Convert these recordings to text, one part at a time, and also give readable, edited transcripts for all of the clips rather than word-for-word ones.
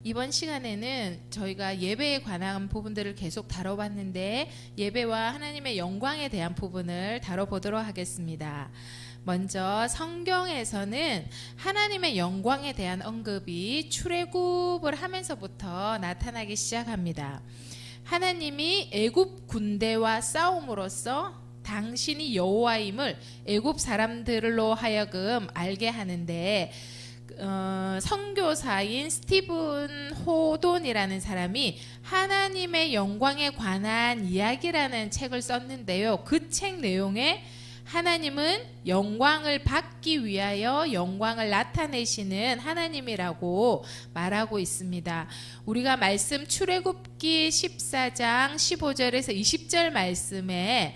이번 시간에는 저희가 예배에 관한 부분들을 계속 다뤄봤는데 예배와 하나님의 영광에 대한 부분을 다뤄보도록 하겠습니다. 먼저 성경에서는 하나님의 영광에 대한 언급이 출애굽을 하면서부터 나타나기 시작합니다. 하나님이 애굽 군대와 싸움으로써 당신이 여호와임을 애굽 사람들로 하여금 알게 하는데 선교사인 스티븐 호돈이라는 사람이 하나님의 영광에 관한 이야기라는 책을 썼는데요. 그 책 내용에 하나님은 영광을 받기 위하여 영광을 나타내시는 하나님이라고 말하고 있습니다. 우리가 말씀 출애굽기 14장 15절에서 20절 말씀에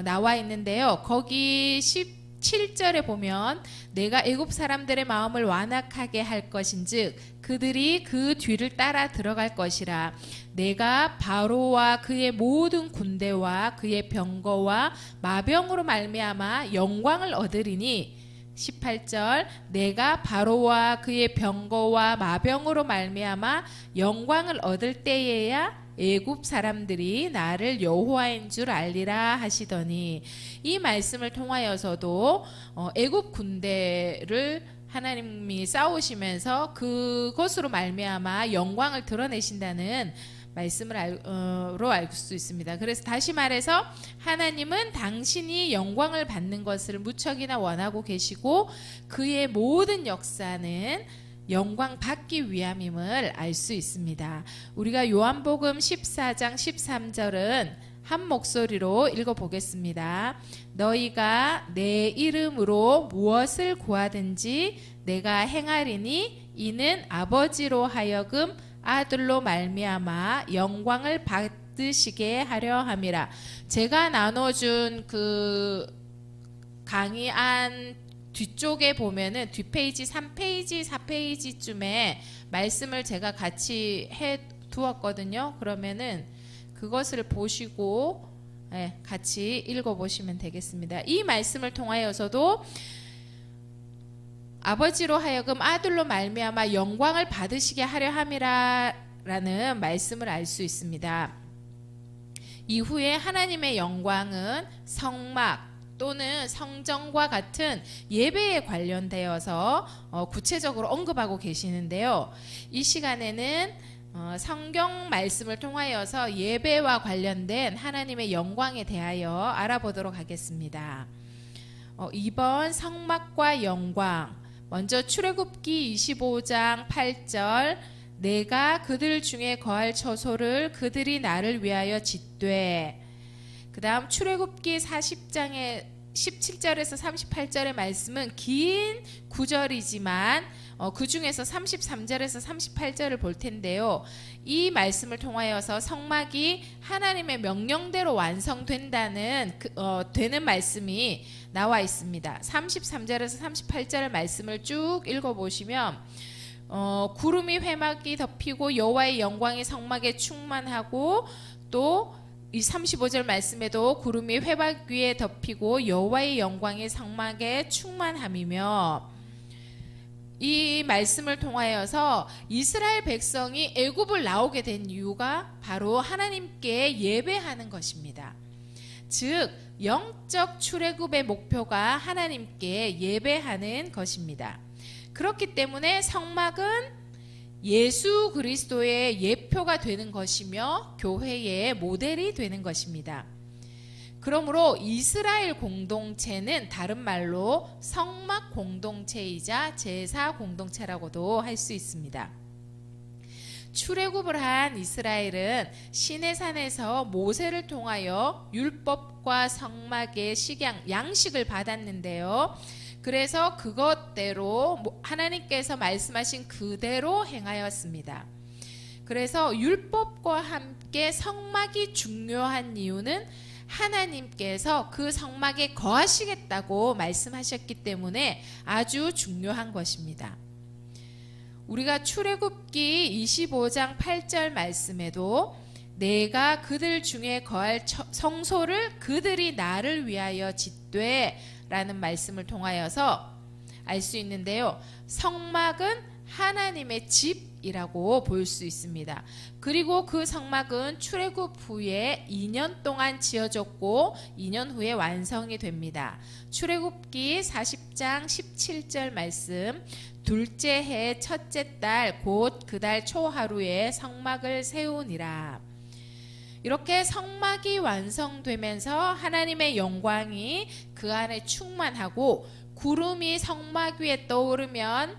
나와 있는데요. 거기 17절에 보면 내가 애굽 사람들의 마음을 완악하게 할 것인즉 그들이 그 뒤를 따라 들어갈 것이라. 내가 바로와 그의 모든 군대와 그의 병거와 마병으로 말미암아 영광을 얻으리니 18절 내가 바로와 그의 병거와 마병으로 말미암아 영광을 얻을 때에야 애굽 사람들이 나를 여호와인 줄 알리라 하시더니, 이 말씀을 통하여서도 애굽 군대를 하나님이 싸우시면서 그것으로 말미암아 영광을 드러내신다는 말씀으로 알 수 있습니다. 그래서 다시 말해서 하나님은 당신이 영광을 받는 것을 무척이나 원하고 계시고 그의 모든 역사는 영광 받기 위함임을 알 수 있습니다. 우리가 요한복음 14장 13절은 한 목소리로 읽어보겠습니다. 너희가 내 이름으로 무엇을 구하든지 내가 행하리니 이는 아버지로 하여금 아들로 말미암아 영광을 받으시게 하려 함이라. 제가 나눠준 그 강의 안 뒤쪽에 보면은 뒷페이지 3페이지 4페이지쯤에 말씀을 제가 같이 해 두었거든요. 그러면은 그것을 보시고 같이 읽어보시면 되겠습니다. 이 말씀을 통하여서도 아버지로 하여금 아들로 말미암아 영광을 받으시게 하려 함이라라는 말씀을 알 수 있습니다. 이후에 하나님의 영광은 성막 또는 성전과 같은 예배에 관련되어서 구체적으로 언급하고 계시는데요. 이 시간에는 성경 말씀을 통하여서 예배와 관련된 하나님의 영광에 대하여 알아보도록 하겠습니다. 이번 성막과 영광, 먼저 출애굽기 25장 8절 내가 그들 중에 거할 처소를 그들이 나를 위하여 짓되, 그 다음 출애굽기 40장의 17절에서 38절의 말씀은 긴 구절이지만 그 중에서 33절에서 38절을 볼 텐데요. 이 말씀을 통하여서 성막이 하나님의 명령대로 완성된다는 되는 말씀이 나와 있습니다. 33절에서 38절의 말씀을 쭉 읽어보시면 구름이 회막이 덮이고 여호와의 영광이 성막에 충만하고, 또 이 35절 말씀에도 구름이 회막 위에 덮이고 여호와의 영광이 성막에 충만함이며, 이 말씀을 통하여서 이스라엘 백성이 애굽을 나오게 된 이유가 바로 하나님께 예배하는 것입니다. 즉 영적 출애굽의 목표가 하나님께 예배하는 것입니다. 그렇기 때문에 성막은 예수 그리스도의 예표가 되는 것이며 교회의 모델이 되는 것입니다. 그러므로 이스라엘 공동체는 다른 말로 성막 공동체이자 제사 공동체라고도 할 수 있습니다. 출애굽을 한 이스라엘은 시내산에서 모세를 통하여 율법과 성막의 양식을 받았는데요. 그래서 그것대로 하나님께서 말씀하신 그대로 행하였습니다. 그래서 율법과 함께 성막이 중요한 이유는 하나님께서 그 성막에 거하시겠다고 말씀하셨기 때문에 아주 중요한 것입니다. 우리가 출애굽기 25장 8절 말씀에도 내가 그들 중에 거할 성소를 그들이 나를 위하여 짓되 라는 말씀을 통하여서 알 수 있는데요. 성막은 하나님의 집 이라고 볼 수 있습니다. 그리고 그 성막은 출애굽 후에 2년 동안 지어졌고 2년 후에 완성이 됩니다. 출애굽기 40장 17절 말씀, 둘째 해 첫째 달 곧 그 달 초하루에 성막을 세우니라. 이렇게 성막이 완성되면서 하나님의 영광이 그 안에 충만하고 구름이 성막 위에 떠오르면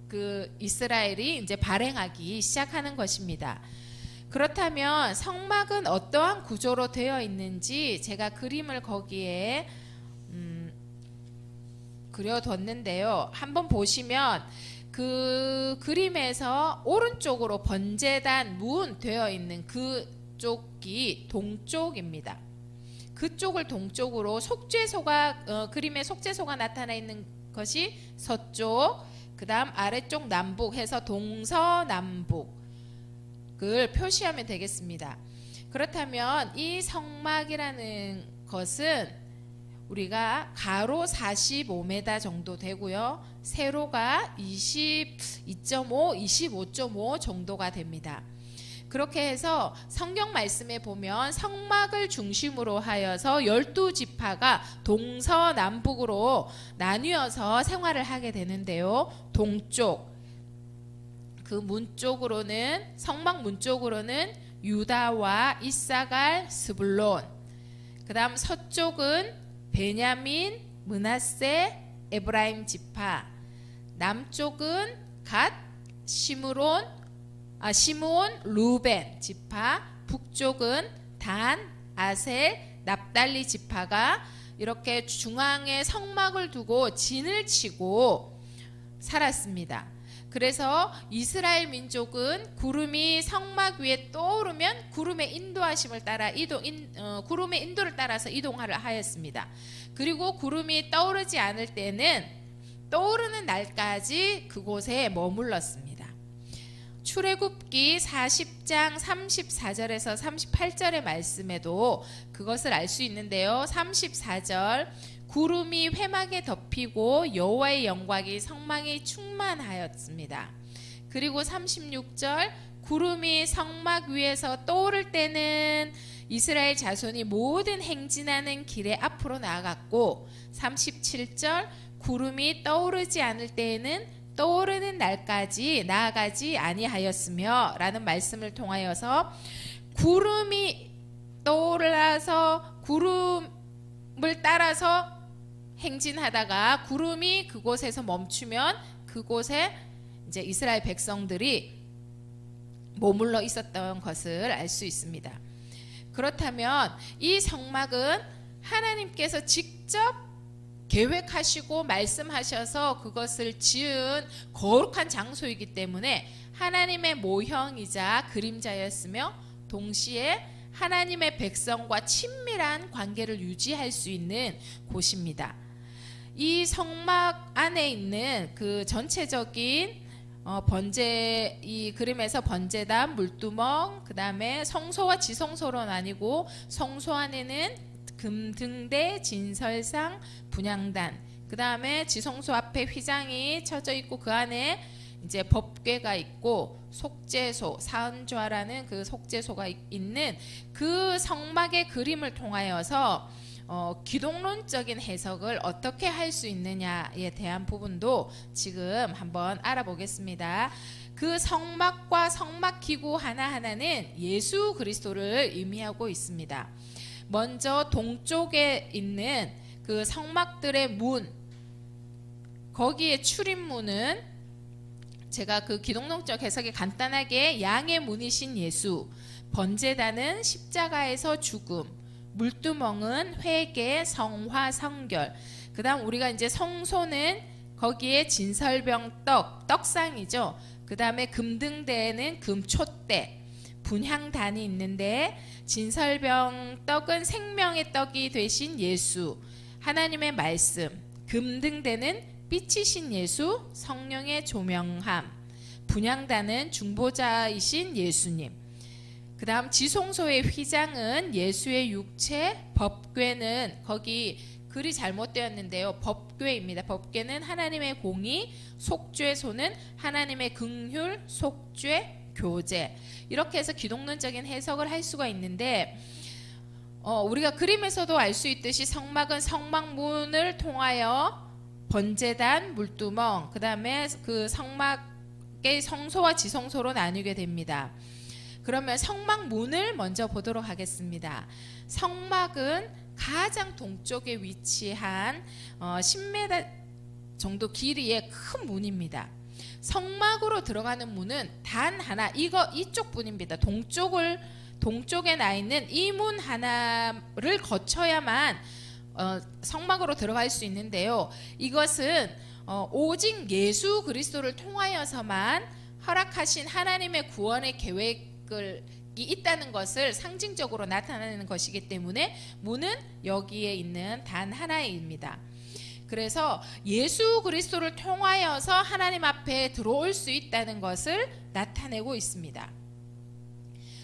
그 이스라엘이 이제 발행하기 시작하는 것입니다. 그렇다면 성막은 어떠한 구조로 되어 있는지 제가 그림을 거기에 그려뒀는데요. 한번 보시면 그 그림에서 오른쪽으로 번제단 문 되어 있는 그쪽이 동쪽입니다. 그쪽을 동쪽으로 속죄소가 그림에 속죄소가 나타나 있는 것이 서쪽, 그 다음 아래쪽 남북 해서 동서남북을 표시하면 되겠습니다. 그렇다면 이 성막이라는 것은 우리가 가로 45m 정도 되고요. 세로가 22.5, 25.5 정도가 됩니다. 그렇게 해서 성경 말씀에 보면 성막을 중심으로 하여서 12지파가 동서남북으로 나뉘어서 생활을 하게 되는데요. 동쪽, 그 문 쪽으로는, 성막 문 쪽으로는 유다와 이사갈, 스불론, 그 다음 서쪽은 베냐민, 므낫세, 에브라임 지파, 남쪽은 갓, 시므온, 루벤 지파, 북쪽은 단, 아셀, 납달리 지파가 이렇게 중앙에 성막을 두고 진을 치고 살았습니다. 그래서 이스라엘 민족은 구름이 성막 위에 떠오르면 구름의 인도하심을 따라 구름의 인도를 따라서 이동을 하였습니다. 그리고 구름이 떠오르지 않을 때는 떠오르는 날까지 그곳에 머물렀습니다. 출애굽기 40장 34절에서 38절의 말씀에도 그것을 알 수 있는데요. 34절, 구름이 회막에 덮이고 여호와의 영광이 성막에 충만하였습니다. 그리고 36절, 구름이 성막 위에서 떠오를 때는 이스라엘 자손이 모든 행진하는 길에 앞으로 나아갔고, 37절, 구름이 떠오르지 않을 때에는 떠오르는 날까지 나아가지 아니하였으며 라는 말씀을 통하여서 구름이 떠올라서 구름을 따라서 행진하다가 구름이 그곳에서 멈추면 그곳에 이제 이스라엘 백성들이 머물러 있었던 것을 알 수 있습니다. 그렇다면 이 성막은 하나님께서 직접 계획하시고 말씀하셔서 그것을 지은 거룩한 장소이기 때문에 하나님의 모형이자 그림자였으며 동시에 하나님의 백성과 친밀한 관계를 유지할 수 있는 곳입니다. 이 성막 안에 있는 그 전체적인 이 그림에서 번제단, 물두멍, 그 다음에 성소와 지성소로 나뉘고 성소 안에는 금등대, 진설상, 분향단, 그 다음에 지성소 앞에 휘장이 쳐져 있고 그 안에 이제 법궤가 있고 속죄소, 사은좌라는 그 속죄소가 있는 그 성막의 그림을 통하여서 기독론적인 해석을 어떻게 할 수 있느냐에 대한 부분도 지금 한번 알아보겠습니다. 그 성막과 성막 기구 하나하나는 예수 그리스도를 의미하고 있습니다. 먼저 동쪽에 있는 그 성막들의 문, 거기에 출입문은 제가 그 기독론적 해석에 간단하게 양의 문이신 예수, 번제단은 십자가에서 죽음, 물두멍은 회개, 성화, 성결, 그 다음 우리가 이제 성소는 거기에 진설병 떡상이죠. 그 다음에 금등대에는 금촛대, 분향단이 있는데 진설병 떡은 생명의 떡이 되신 예수, 하나님의 말씀, 금등대는 빛이신 예수, 성령의 조명함, 분향단은 중보자이신 예수님, 그 다음 지성소의 휘장은 예수의 육체, 법궤는 거기 글이 잘못되었는데요. 법궤입니다. 법궤는 하나님의 공의, 속죄소는 하나님의 긍휼, 속죄, 교제. 이렇게 해서 기독론적인 해석을 할 수가 있는데 우리가 그림에서도 알 수 있듯이 성막은 성막문을 통하여 번제단, 물두멍, 그 다음에 그 성막의 성소와 지성소로 나뉘게 됩니다. 그러면 성막문을 먼저 보도록 하겠습니다. 성막은 가장 동쪽에 위치한 10m 정도 길이의 큰 문입니다. 성막으로 들어가는 문은 단 하나, 이쪽 문입니다. 동쪽에 나 있는 이 문 하나를 거쳐야만 성막으로 들어갈 수 있는데요. 이것은 오직 예수 그리스도를 통하여서만 허락하신 하나님의 구원의 계획을 있다는 것을 상징적으로 나타내는 것이기 때문에 문은 여기에 있는 단 하나입니다. 그래서 예수 그리스도를 통하여서 하나님 앞에 들어올 수 있다는 것을 나타내고 있습니다.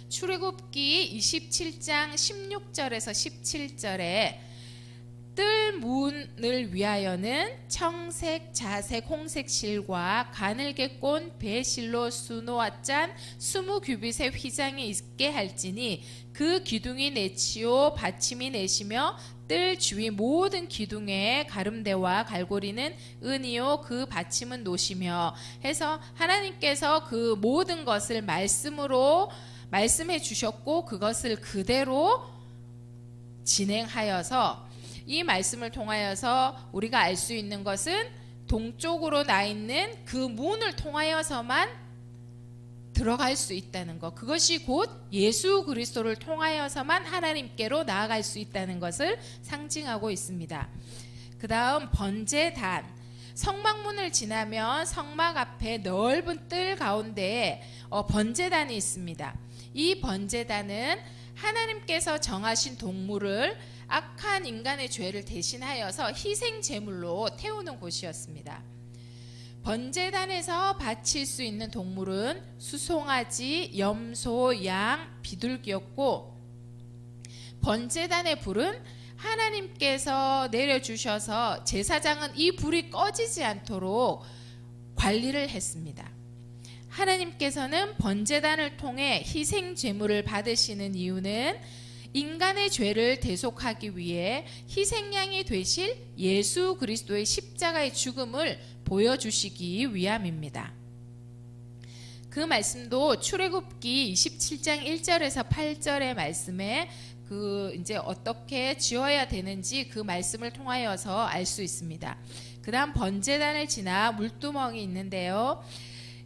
출애굽기 27장 16절에서 17절에 뜰 문을 위하여는 청색, 자색, 홍색 실과 가늘게 꼰 배실로 수놓아 짠 20규빗의 휘장이 있게 할지니 그 기둥이 내치요 받침이 내시며 뜰 주위 모든 기둥의 가름대와 갈고리는 은이요 그 받침은 노시며 해서 하나님께서 그 모든 것을 말씀으로 말씀해 주셨고 그것을 그대로 진행하여서 이 말씀을 통하여서 우리가 알 수 있는 것은 동쪽으로 나 있는 그 문을 통하여서만 들어갈 수 있다는 것, 그것이 곧 예수 그리스도를 통하여서만 하나님께로 나아갈 수 있다는 것을 상징하고 있습니다. 그 다음 번제단, 성막문을 지나면 성막 앞에 넓은 뜰 가운데에 번제단이 있습니다. 이 번제단은 하나님께서 정하신 동물을 악한 인간의 죄를 대신하여서 희생 제물로 태우는 곳이었습니다. 번제단에서 바칠 수 있는 동물은 수송아지, 염소, 양, 비둘기였고 번제단의 불은 하나님께서 내려주셔서 제사장은 이 불이 꺼지지 않도록 관리를 했습니다. 하나님께서는 번제단을 통해 희생 제물을 받으시는 이유는 인간의 죄를 대속하기 위해 희생양이 되실 예수 그리스도의 십자가의 죽음을 보여주시기 위함입니다. 그 말씀도 출애굽기 27장 1절에서 8절의 말씀에 이제 어떻게 지어야 되는지 그 말씀을 통하여서 알 수 있습니다. 그 다음 번제단을 지나 물두멍이 있는데요.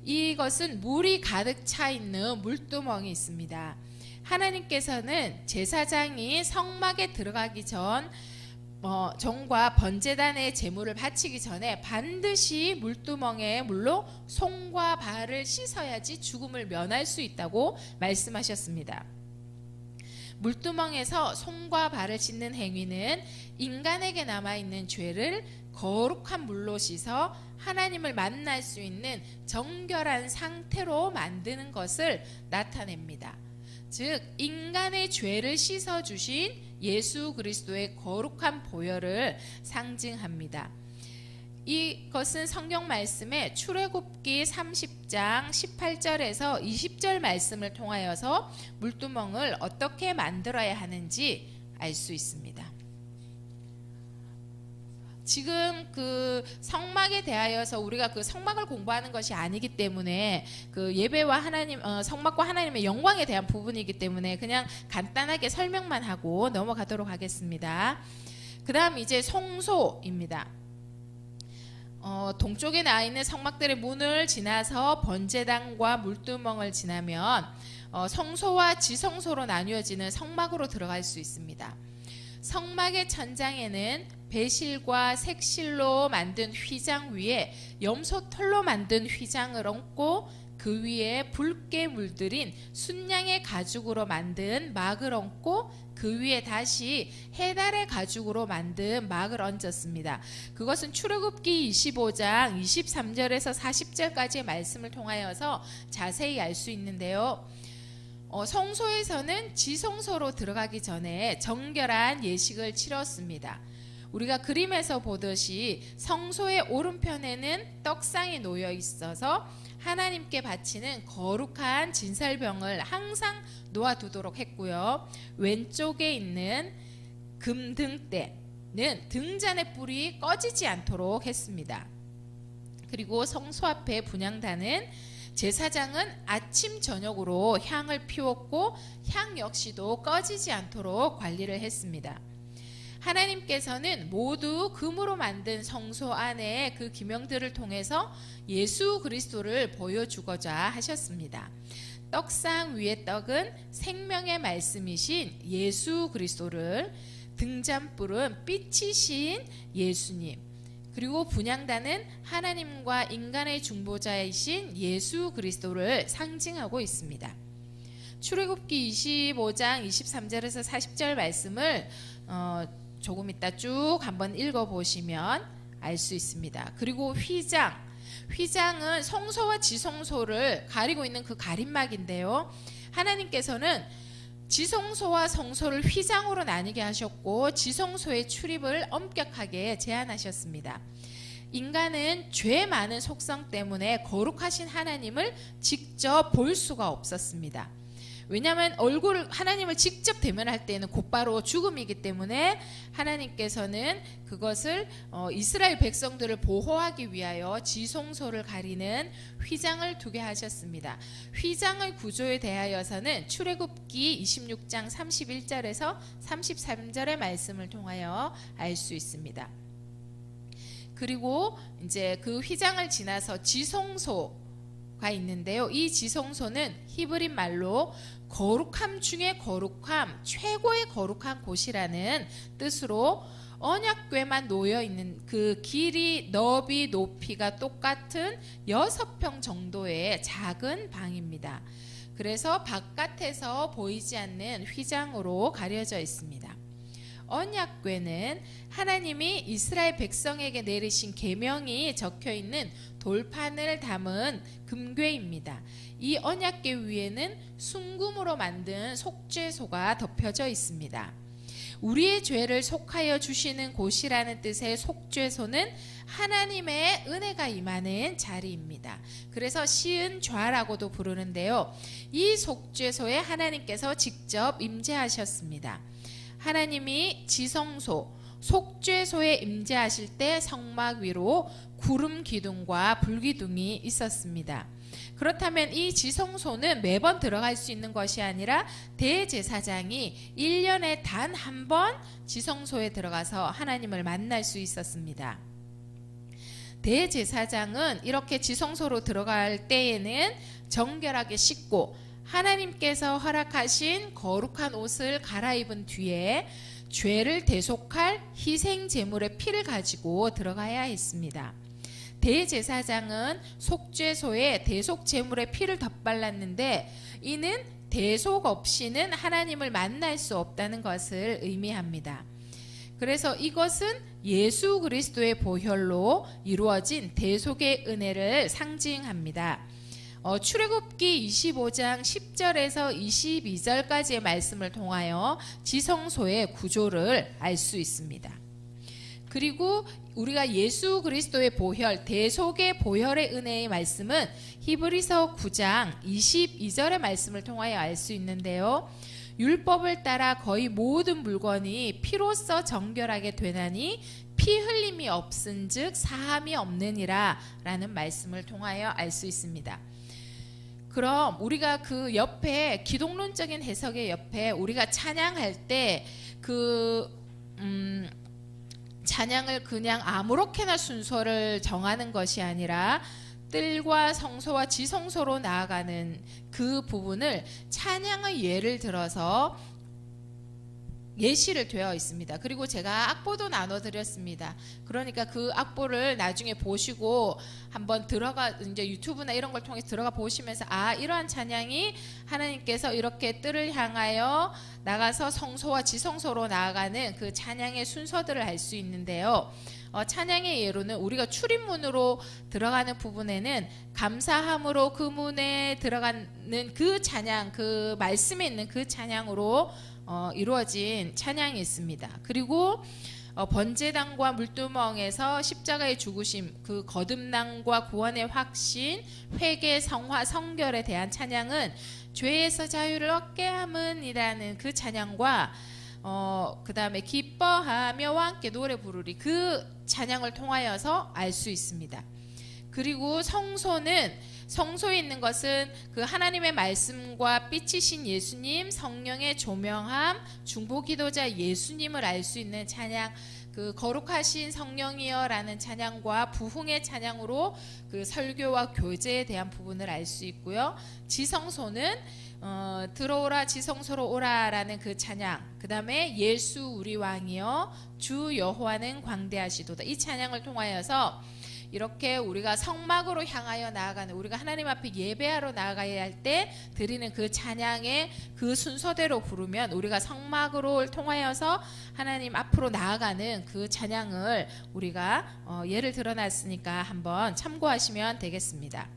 이것은 물이 가득 차 있는 물두멍이 있습니다. 하나님께서는 제사장이 성막에 들어가기 전과 번제단의 제물을 바치기 전에 반드시 물두멍에 물로 손과 발을 씻어야지 죽음을 면할 수 있다고 말씀하셨습니다. 물두멍에서 손과 발을 씻는 행위는 인간에게 남아있는 죄를 거룩한 물로 씻어 하나님을 만날 수 있는 정결한 상태로 만드는 것을 나타냅니다. 즉 인간의 죄를 씻어주신 예수 그리스도의 거룩한 보혈을 상징합니다. 이것은 성경 말씀에 출애굽기 30장 18절에서 20절 말씀을 통하여서 물두멍을 어떻게 만들어야 하는지 알 수 있습니다. 지금 그 성막에 대하여서 우리가 그 성막을 공부하는 것이 아니기 때문에 그 예배와 하나님, 성막과 하나님의 영광에 대한 부분이기 때문에 그냥 간단하게 설명만 하고 넘어가도록 하겠습니다. 그 다음 이제 성소입니다. 동쪽에 나 있는 성막들의 문을 지나서 번제단과 물두멍을 지나면 성소와 지성소로 나뉘어지는 성막으로 들어갈 수 있습니다. 성막의 천장에는 배실과 색실로 만든 휘장 위에 염소털로 만든 휘장을 얹고 그 위에 붉게 물들인 순양의 가죽으로 만든 막을 얹고 그 위에 다시 해달의 가죽으로 만든 막을 얹었습니다. 그것은 출애굽기 25장 23절에서 40절까지의 말씀을 통하여서 자세히 알 수 있는데요. 성소에서는 지성소로 들어가기 전에 정결한 예식을 치렀습니다. 우리가 그림에서 보듯이 성소의 오른편에는 떡상이 놓여 있어서 하나님께 바치는 거룩한 진설병을 항상 놓아두도록 했고요. 왼쪽에 있는 금등대는 등잔의 불이 꺼지지 않도록 했습니다. 그리고 성소 앞에 분향단은 제사장은 아침 저녁으로 향을 피웠고 향 역시도 꺼지지 않도록 관리를 했습니다. 하나님께서는 모두 금으로 만든 성소 안에 그 기명들을 통해서 예수 그리스도를 보여주고자 하셨습니다. 떡상 위의 떡은 생명의 말씀이신 예수 그리스도를, 등잔불은 빛이신 예수님, 그리고 분향단은 하나님과 인간의 중보자이신 예수 그리스도를 상징하고 있습니다. 출애굽기 25장 23절에서 40절 말씀을 조금 이따 쭉 한번 읽어보시면 알 수 있습니다. 그리고 휘장은 성소와 지성소를 가리고 있는 그 가림막인데요. 하나님께서는 지성소와 성소를 휘장으로 나뉘게 하셨고 지성소의 출입을 엄격하게 제한하셨습니다. 인간은 죄 많은 속성 때문에 거룩하신 하나님을 직접 볼 수가 없었습니다. 왜냐하면 하나님을 직접 대면할 때는 곧바로 죽음이기 때문에 하나님께서는 그것을 이스라엘 백성들을 보호하기 위하여 지성소를 가리는 휘장을 두게 하셨습니다. 휘장의 구조에 대하여서는 출애굽기 26장 31절에서 33절의 말씀을 통하여 알 수 있습니다. 그리고 이제 그 휘장을 지나서 지성소가 있는데요. 이 지성소는 히브리 말로 거룩함 중에 거룩함, 최고의 거룩한 곳이라는 뜻으로 언약궤만 놓여 있는 그 길이, 너비, 높이가 똑같은 6평 정도의 작은 방입니다. 그래서 바깥에서 보이지 않는 휘장으로 가려져 있습니다. 언약궤는 하나님이 이스라엘 백성에게 내리신 계명이 적혀있는 돌판을 담은 금궤입니다. 이 언약궤 위에는 순금으로 만든 속죄소가 덮여져 있습니다. 우리의 죄를 속하여 주시는 곳이라는 뜻의 속죄소는 하나님의 은혜가 임하는 자리입니다. 그래서 시은좌라고도 부르는데요. 이 속죄소에 하나님께서 직접 임재하셨습니다. 하나님이 지성소, 속죄소에 임재하실 때 성막 위로 구름 기둥과 불 기둥이 있었습니다. 그렇다면 이 지성소는 매번 들어갈 수 있는 것이 아니라 대제사장이 1년에 단 한 번 지성소에 들어가서 하나님을 만날 수 있었습니다. 대제사장은 이렇게 지성소로 들어갈 때에는 정결하게 씻고 하나님께서 허락하신 거룩한 옷을 갈아입은 뒤에 죄를 대속할 희생 제물의 피를 가지고 들어가야 했습니다. 대제사장은 속죄소에 대속 제물의 피를 덧발랐는데 이는 대속 없이는 하나님을 만날 수 없다는 것을 의미합니다. 그래서 이것은 예수 그리스도의 보혈로 이루어진 대속의 은혜를 상징합니다. 출애굽기 25장 10절에서 22절까지의 말씀을 통하여 지성소의 구조를 알 수 있습니다. 그리고 우리가 예수 그리스도의 보혈, 대속의 보혈의 은혜의 말씀은 히브리서 9장 22절의 말씀을 통하여 알 수 있는데요. 율법을 따라 거의 모든 물건이 피로써 정결하게 되나니 피 흘림이 없은즉 사함이 없느니라 라는 말씀을 통하여 알 수 있습니다. 그럼 우리가 그 옆에 기독론적인 해석의 옆에 우리가 찬양할 때 찬양을 그냥 아무렇게나 순서를 정하는 것이 아니라 뜰과 성소와 지성소로 나아가는 그 부분을 찬양의 예를 들어서 예시를 되어 있습니다. 그리고 제가 악보도 나눠드렸습니다. 그러니까 그 악보를 나중에 보시고 한번 이제 유튜브나 이런 걸 통해서 들어가 보시면서 이러한 찬양이 하나님께서 이렇게 뜰을 향하여 나가서 성소와 지성소로 나아가는 그 찬양의 순서들을 알 수 있는데요. 찬양의 예로는 우리가 출입문으로 들어가는 부분에는 감사함으로 그 문에 들어가는 그 찬양, 그 말씀에 있는 그 찬양으로 이루어진 찬양이 있습니다. 그리고 번제단과 물두멍에서 십자가의 죽으심, 그 거듭남과 구원의 확신, 회개, 성화, 성결에 대한 찬양은 죄에서 자유를 얻게 함은이라는 그 찬양과 그 다음에 기뻐하며 와 함께 노래 부르리, 그 찬양을 통하여서 알 수 있습니다. 그리고 성소에 있는 것은 그 하나님의 말씀과 빛이신 예수님, 성령의 조명함, 중보기도자 예수님을 알 수 있는 찬양, 그 거룩하신 성령이여 라는 찬양과 부흥의 찬양으로 그 설교와 교제에 대한 부분을 알 수 있고요. 지성소는 들어오라 지성소로 오라 라는 그 찬양, 그 다음에 예수 우리 왕이여 주 여호와는 광대하시도다, 이 찬양을 통하여서 이렇게 우리가 성막으로 향하여 나아가는, 우리가 하나님 앞에 예배하러 나아가야 할 때 드리는 그 찬양의 그 순서대로 부르면 우리가 성막으로 통하여서 하나님 앞으로 나아가는 그 찬양을 우리가 예를 들어놨으니까 한번 참고하시면 되겠습니다.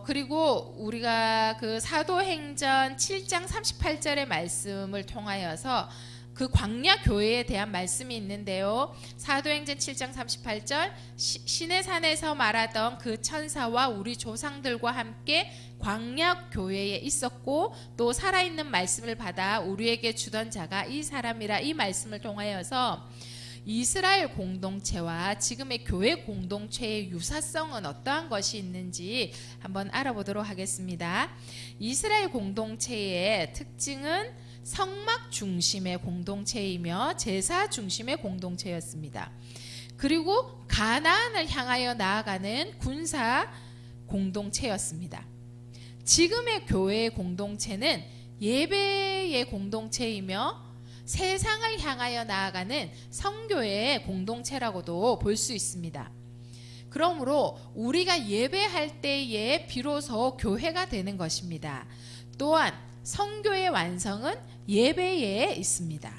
그리고 우리가 그 사도행전 7장 38절의 말씀을 통하여서 그 광야 교회에 대한 말씀이 있는데요. 사도행전 7장 38절, 신의 산에서 말하던 그 천사와 우리 조상들과 함께 광야 교회에 있었고 또 살아있는 말씀을 받아 우리에게 주던 자가 이 사람이라, 이 말씀을 통하여서 이스라엘 공동체와 지금의 교회 공동체의 유사성은 어떠한 것이 있는지 한번 알아보도록 하겠습니다. 이스라엘 공동체의 특징은 성막 중심의 공동체이며 제사 중심의 공동체였습니다. 그리고 가나안을 향하여 나아가는 군사 공동체였습니다. 지금의 교회의 공동체는 예배의 공동체이며 세상을 향하여 나아가는 성교의 공동체라고도 볼 수 있습니다. 그러므로 우리가 예배할 때에 비로소 교회가 되는 것입니다. 또한 성교의 완성은 예배에 있습니다.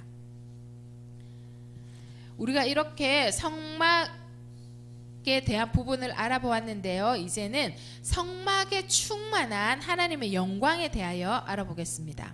우리가 이렇게 성막에 대한 부분을 알아보았는데요. 이제는 성막에 충만한 하나님의 영광에 대하여 알아보겠습니다.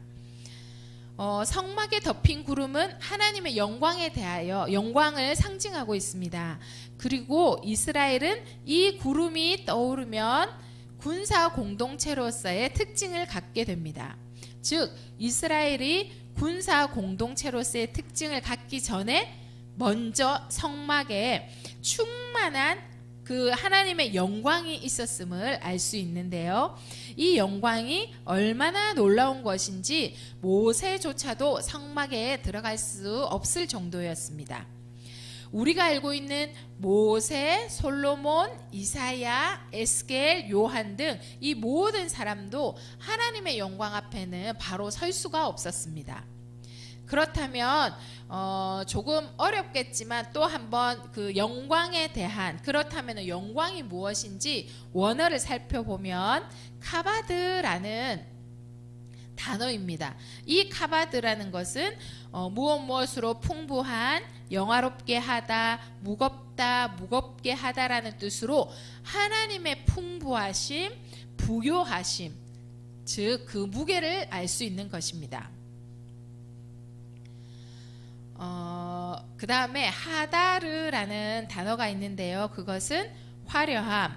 성막에 덮인 구름은 하나님의 영광에 대하여 영광을 상징하고 있습니다. 그리고 이스라엘은 이 구름이 떠오르면 군사 공동체로서의 특징을 갖게 됩니다. 즉 이스라엘이 군사 공동체로서의 특징을 갖기 전에 먼저 성막에 충만한 그 하나님의 영광이 있었음을 알 수 있는데요. 이 영광이 얼마나 놀라운 것인지 모세조차도 성막에 들어갈 수 없을 정도였습니다. 우리가 알고 있는 모세, 솔로몬, 이사야, 에스겔, 요한 등 이 모든 사람도 하나님의 영광 앞에는 바로 설 수가 없었습니다. 그렇다면 조금 어렵겠지만 또 한번 그 영광에 대한, 그렇다면 영광이 무엇인지 원어를 살펴보면 카바드라는 단어입니다. 이 카바드라는 것은 무엇으로 풍부한, 영화롭게 하다, 무겁다, 무겁게 하다라는 뜻으로 하나님의 풍부하심, 부요하심, 즉 그 무게를 알 수 있는 것입니다. 그 다음에 하다르라는 단어가 있는데요. 그것은 화려함,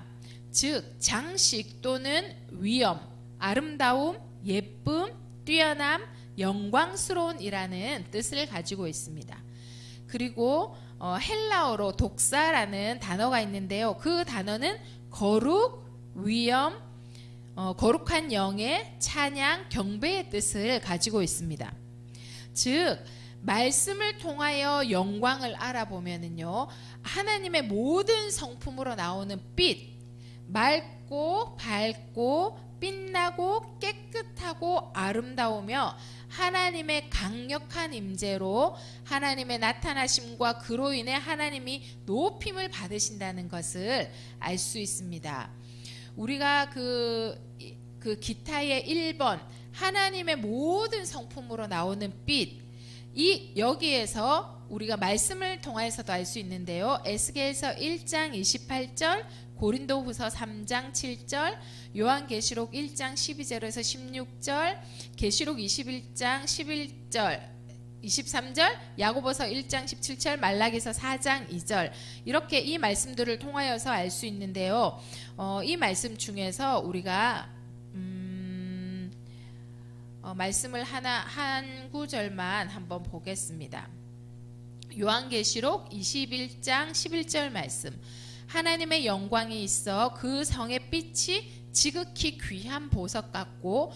즉 장식 또는 위엄, 아름다움, 예쁨, 뛰어남, 영광스러운이라는 뜻을 가지고 있습니다. 그리고 헬라어로 독사라는 단어가 있는데요. 그 단어는 거룩, 위엄, 거룩한 영의 찬양, 경배의 뜻을 가지고 있습니다. 즉 말씀을 통하여 영광을 알아보면은요, 하나님의 모든 성품으로 나오는 빛, 맑고 밝고 빛나고 깨끗하고 아름다우며 하나님의 강력한 임재로 하나님의 나타나심과 그로 인해 하나님이 높임을 받으신다는 것을 알 수 있습니다. 우리가 그 기타의 1번 하나님의 모든 성품으로 나오는 빛, 이 여기에서 우리가 말씀을 통해서도 알 수 있는데요. 에스겔서 1장 28절, 고린도후서 3장 7절, 요한계시록 1장 12절에서 16절, 계시록 21장 11절, 23절, 야고보서 1장 17절, 말라기서 4장 2절 이렇게 이 말씀들을 통하여서 알 수 있는데요. 이 말씀 중에서 우리가 말씀을 한 구절만 한번 보겠습니다. 요한계시록 21장 11절 말씀. 하나님의 영광이 있어 그 성의 빛이 지극히 귀한 보석 같고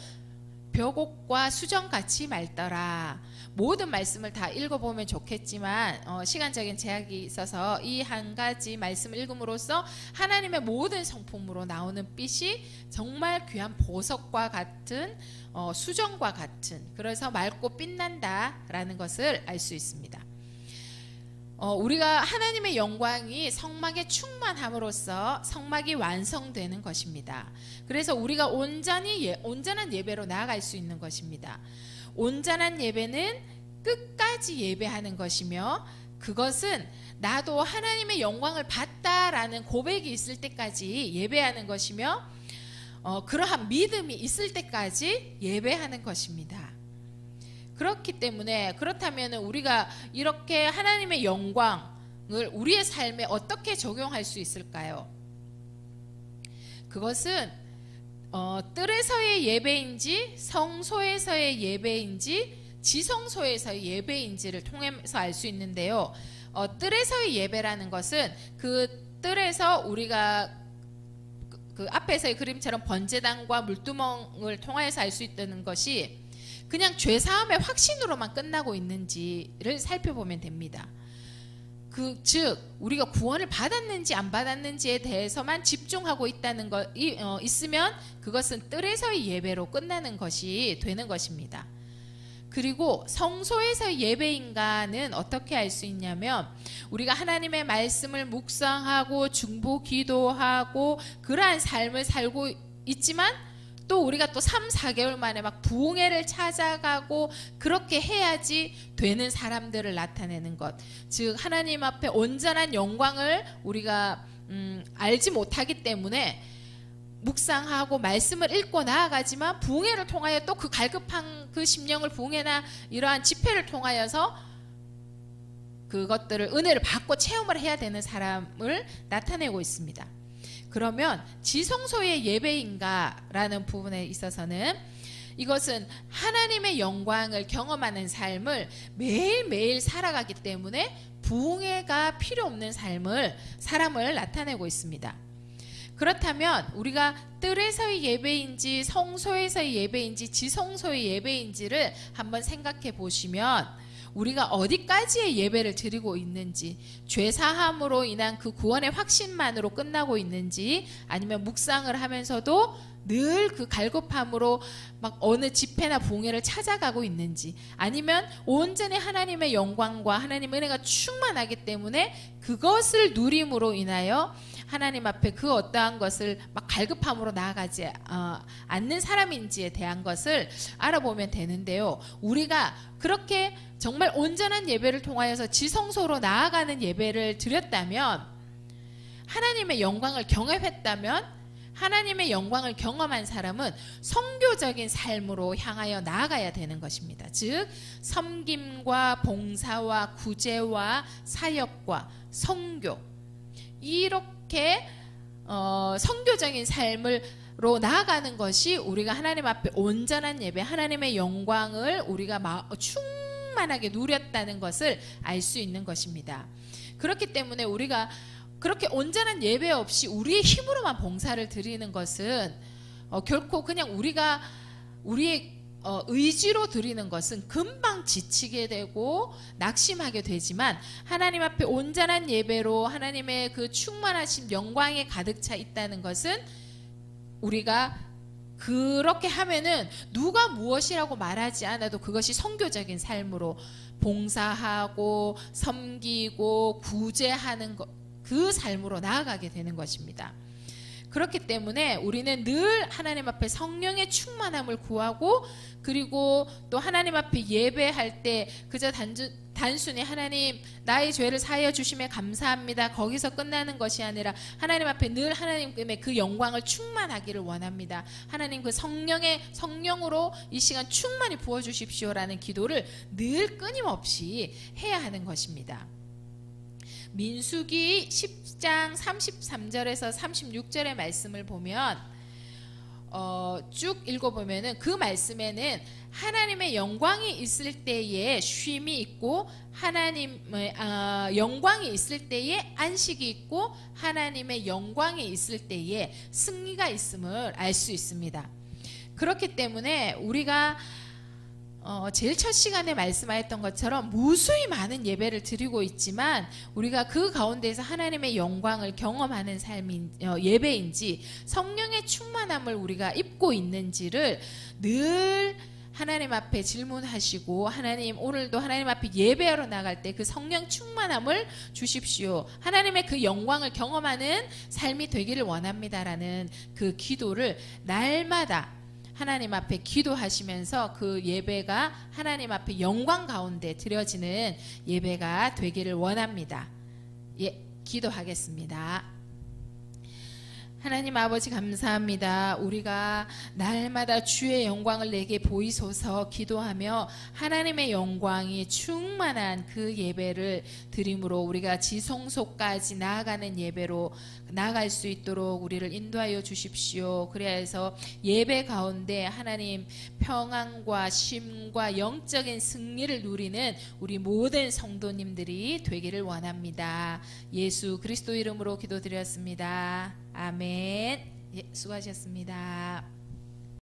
벽옥과 수정같이 맑더라. 모든 말씀을 다 읽어보면 좋겠지만 시간적인 제약이 있어서 이 한 가지 말씀을 읽음으로써 하나님의 모든 성품으로 나오는 빛이 정말 귀한 보석과 같은 수정과 같은, 그래서 맑고 빛난다라는 것을 알 수 있습니다. 우리가 하나님의 영광이 성막에 충만함으로써 성막이 완성되는 것입니다. 그래서 우리가 온전한 예배로 나아갈 수 있는 것입니다. 온전한 예배는 끝까지 예배하는 것이며, 그것은 나도 하나님의 영광을 봤다라는 고백이 있을 때까지 예배하는 것이며, 그러한 믿음이 있을 때까지 예배하는 것입니다. 그렇기 때문에, 그렇다면 우리가 이렇게 하나님의 영광을 우리의 삶에 어떻게 적용할 수 있을까요? 그것은 뜰에서의 예배인지 성소에서의 예배인지 지성소에서의 예배인지를 통해서 알 수 있는데요. 뜰에서의 예배라는 것은 그 뜰에서 우리가 그 앞에서의 그림처럼 번제단과 물두멍을 통하여서 알 수 있다는 것이 그냥 죄사함의 확신으로만 끝나고 있는지를 살펴보면 됩니다. 즉 우리가 구원을 받았는지 안 받았는지에 대해서만 집중하고 있다는 것 있으면 그것은 뜰에서의 예배로 끝나는 것이 되는 것입니다. 그리고 성소에서의 예배인가는 어떻게 알 수 있냐면, 우리가 하나님의 말씀을 묵상하고 중보 기도하고 그러한 삶을 살고 있지만 또 우리가 또 3, 4개월 만에 막 부흥회를 찾아가고 그렇게 해야지 되는 사람들을 나타내는 것, 즉 하나님 앞에 온전한 영광을 우리가 알지 못하기 때문에 묵상하고 말씀을 읽고 나아가지만 부흥회를 통하여 또 그 갈급한 그 심령을 부흥회나 이러한 집회를 통하여서 그것들을 은혜를 받고 체험을 해야 되는 사람을 나타내고 있습니다. 그러면 지성소의 예배인가라는 부분에 있어서는 이것은 하나님의 영광을 경험하는 삶을 매일매일 살아가기 때문에 부흥회가 필요 없는 사람을 나타내고 있습니다. 그렇다면 우리가 뜰에서의 예배인지 성소에서의 예배인지 지성소의 예배인지를 한번 생각해 보시면, 우리가 어디까지의 예배를 드리고 있는지, 죄사함으로 인한 그 구원의 확신만으로 끝나고 있는지, 아니면 묵상을 하면서도 늘 그 갈급함으로 막 어느 집회나 부흥회를 찾아가고 있는지, 아니면 온전히 하나님의 영광과 하나님의 은혜가 충만하기 때문에 그것을 누림으로 인하여 하나님 앞에 그 어떠한 것을 막 갈급함으로 나아가지 않는 사람인지에 대한 것을 알아보면 되는데요. 우리가 그렇게 정말 온전한 예배를 통하여서 지성소로 나아가는 예배를 드렸다면, 하나님의 영광을 경험했다면, 하나님의 영광을 경험한 사람은 선교적인 삶으로 향하여 나아가야 되는 것입니다. 즉 섬김과 봉사와 구제와 사역과 선교, 이렇게 선교적인 삶으로 나아가는 것이 우리가 하나님 앞에 온전한 예배, 하나님의 영광을 우리가 충만하게 누렸다는 것을 알 수 있는 것입니다. 그렇기 때문에 우리가 그렇게 온전한 예배 없이 우리의 힘으로만 봉사를 드리는 것은 결코 그냥 우리의 의지로 드리는 것은 금방 지치게 되고 낙심하게 되지만, 하나님 앞에 온전한 예배로 하나님의 그 충만하신 영광에 가득 차 있다는 것은 우리가 그렇게 하면은 누가 무엇이라고 말하지 않아도 그것이 선교적인 삶으로 봉사하고 섬기고 구제하는 것, 그 삶으로 나아가게 되는 것입니다. 그렇기 때문에 우리는 늘 하나님 앞에 성령의 충만함을 구하고, 그리고 또 하나님 앞에 예배할 때 그저 단순히 하나님 나의 죄를 사하여 주심에 감사합니다, 거기서 끝나는 것이 아니라 하나님 앞에 늘 하나님의 그 영광을 충만하기를 원합니다. 하나님 그 성령으로 이 시간 충만히 부어주십시오라는 기도를 늘 끊임없이 해야 하는 것입니다. 민수기 10장 33절에서 36절의 말씀을 보면 쭉 읽어보면은 그 말씀에는 하나님의 영광이 있을 때에 쉼이 있고, 하나님의 영광이 있을 때에 안식이 있고, 하나님의 영광이 있을 때에 승리가 있음을 알 수 있습니다. 그렇기 때문에 우리가 제일 첫 시간에 말씀하였던 것처럼 무수히 많은 예배를 드리고 있지만 우리가 그 가운데에서 하나님의 영광을 경험하는 삶이 예배인지, 성령의 충만함을 우리가 입고 있는지를 늘 하나님 앞에 질문하시고, 하나님 오늘도 하나님 앞에 예배하러 나갈 때 그 성령 충만함을 주십시오, 하나님의 그 영광을 경험하는 삶이 되기를 원합니다라는 그 기도를 날마다 하나님 앞에 기도하시면서 그 예배가 하나님 앞에 영광 가운데 드려지는 예배가 되기를 원합니다. 기도하겠습니다. 하나님 아버지 감사합니다. 우리가 날마다 주의 영광을 내게 보이소서 기도하며 하나님의 영광이 충만한 그 예배를 드림으로 우리가 지성소까지 나아가는 예배로 나아갈 수 있도록 우리를 인도하여 주십시오. 그래야 해서 예배 가운데 하나님 평안과 쉼과 영적인 승리를 누리는 우리 모든 성도님들이 되기를 원합니다. 예수 그리스도 이름으로 기도드렸습니다. 아멘. 수고하셨습니다.